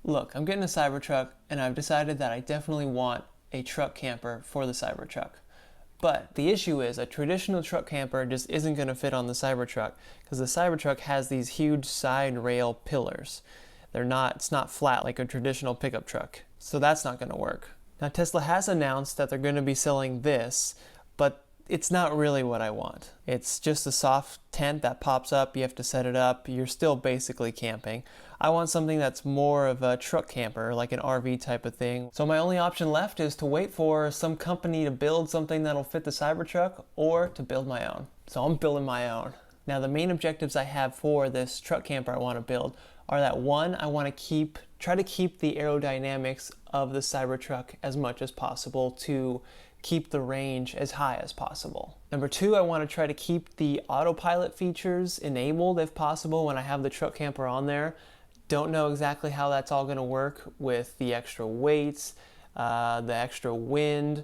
Look, I'm getting a Cybertruck and I've decided that I definitely want a truck camper for the Cybertruck. But the issue is a traditional truck camper just isn't going to fit on the Cybertruck because the Cybertruck has these huge side rail pillars. It's not flat like a traditional pickup truck. So that's not going to work. Now Tesla has announced that they're going to be selling this, but it's not really what I want. It's just a soft tent that pops up, you have to set it up, you're still basically camping. I want something that's more of a truck camper, like an RV type of thing. So my only option left is to wait for some company to build something that'll fit the Cybertruck or to build my own. So I'm building my own. Now the main objectives I have for this truck camper I want to build are that one, I want to try to keep the aerodynamics of the Cybertruck as much as possible to keep the range as high as possible. Number two, I want to try to keep the autopilot features enabled if possible when I have the truck camper on there. Don't know exactly how that's all going to work with the extra weights, the extra wind,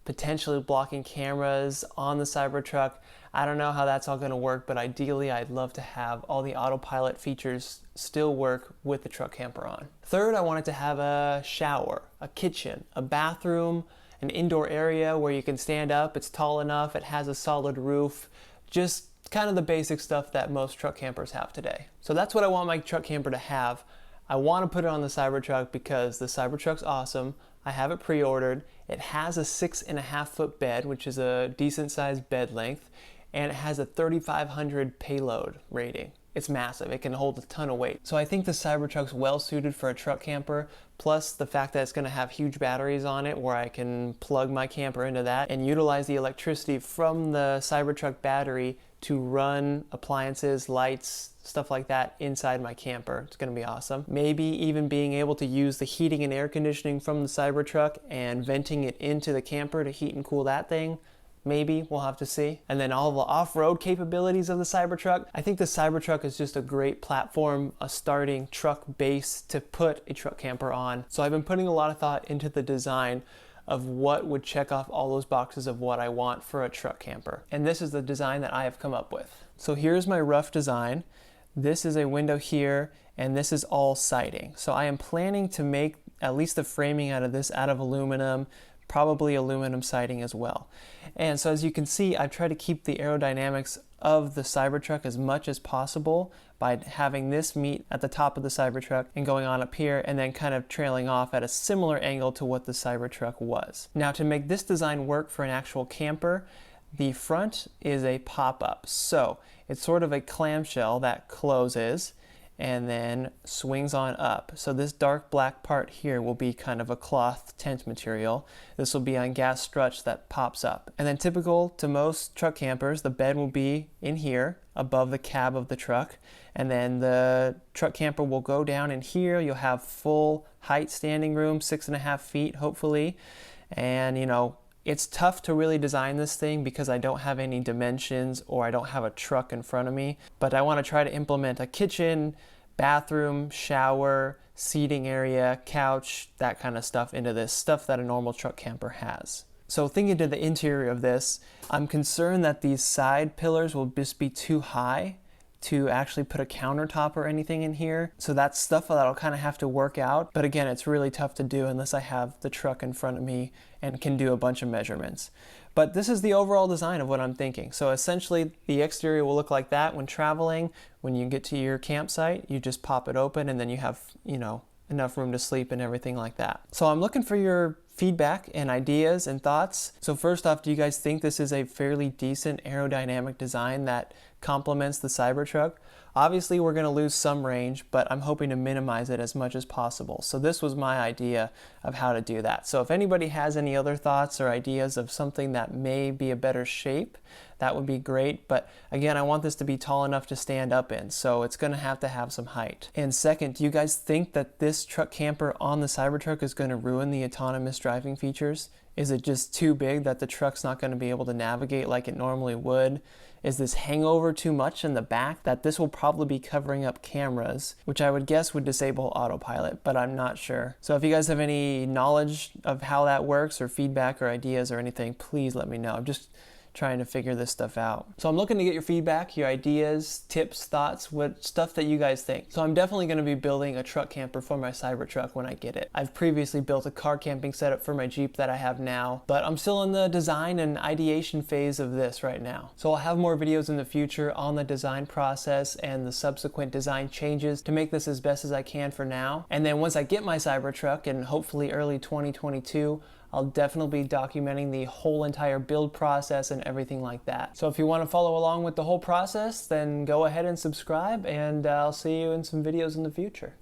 potentially blocking cameras on the Cybertruck. I don't know how that's all going to work, but ideally I'd love to have all the autopilot features still work with the truck camper on. Third, I want it to have a shower, a kitchen, a bathroom, an indoor area where you can stand up, it's tall enough, it has a solid roof, just kind of the basic stuff that most truck campers have today. So that's what I want my truck camper to have. I want to put it on the Cybertruck because the Cybertruck's awesome. I have it pre-ordered. It has a 6.5 foot bed, which is a decent sized bed length, and it has a 3,500 payload rating. It's massive, it can hold a ton of weight. So I think the Cybertruck's well suited for a truck camper, plus the fact that it's gonna have huge batteries on it where I can plug my camper into that and utilize the electricity from the Cybertruck battery to run appliances, lights, stuff like that inside my camper. It's gonna be awesome. Maybe even being able to use the heating and air conditioning from the Cybertruck and venting it into the camper to heat and cool that thing. Maybe, we'll have to see. And then all the off-road capabilities of the Cybertruck. I think the Cybertruck is just a great platform, a starting truck base to put a truck camper on. So I've been putting a lot of thought into the design of what would check off all those boxes of what I want for a truck camper. And this is the design that I have come up with. So here's my rough design. This is a window here, and this is all siding. So I am planning to make at least the framing out of this out of aluminum, probably aluminum siding as well. And so as you can see, I've tried to keep the aerodynamics of the Cybertruck as much as possible by having this meet at the top of the Cybertruck and going on up here and then kind of trailing off at a similar angle to what the Cybertruck was. Now to make this design work for an actual camper, the front is a pop-up. So it's sort of a clamshell that closes and then swings on up. So this dark black part here will be kind of a cloth tent material. This will be on gas struts that pops up. And then typical to most truck campers, the bed will be in here above the cab of the truck. And then the truck camper will go down in here. You'll have full height standing room, 6.5 feet hopefully. And you know, it's tough to really design this thing because I don't have any dimensions or I don't have a truck in front of me, but I want to try to implement a kitchen, bathroom, shower, seating area, couch, that kind of stuff into this, stuff that a normal truck camper has. So thinking to the interior of this, I'm concerned that these side pillars will just be too high to actually put a countertop or anything in here. So that's stuff that I'll kind of have to work out. But again, it's really tough to do unless I have the truck in front of me and can do a bunch of measurements. But this is the overall design of what I'm thinking. So essentially the exterior will look like that when traveling. When you get to your campsite, you just pop it open and then you have, you know, enough room to sleep and everything like that. So I'm looking for your feedback and ideas and thoughts. So first off, do you guys think this is a fairly decent aerodynamic design that complements the Cybertruck? Obviously we're going to lose some range, but I'm hoping to minimize it as much as possible. So this was my idea of how to do that. So if anybody has any other thoughts or ideas of something that may be a better shape, that would be great. But again, I want this to be tall enough to stand up in, so it's going to have some height. And second, do you guys think that this truck camper on the Cybertruck is going to ruin the autonomous driving features? Is it just too big that the truck's not going to be able to navigate like it normally would? Is this hangover too much in the back that this will probably be covering up cameras, which I would guess would disable autopilot, but I'm not sure. So if you guys have any knowledge of how that works or feedback or ideas or anything, please let me know. I'm just trying to figure this stuff out. So I'm looking to get your feedback, your ideas, tips, thoughts, what stuff that you guys think. So I'm definitely going to be building a truck camper for my Cybertruck when I get it. I've previously built a car camping setup for my Jeep that I have now, but I'm still in the design and ideation phase of this right now. So I'll have more videos in the future on the design process and the subsequent design changes to make this as best as I can for now. And then once I get my Cybertruck in hopefully early 2022, I'll definitely be documenting the whole entire build process and everything like that. So if you want to follow along with the whole process, then go ahead and subscribe, and I'll see you in some videos in the future.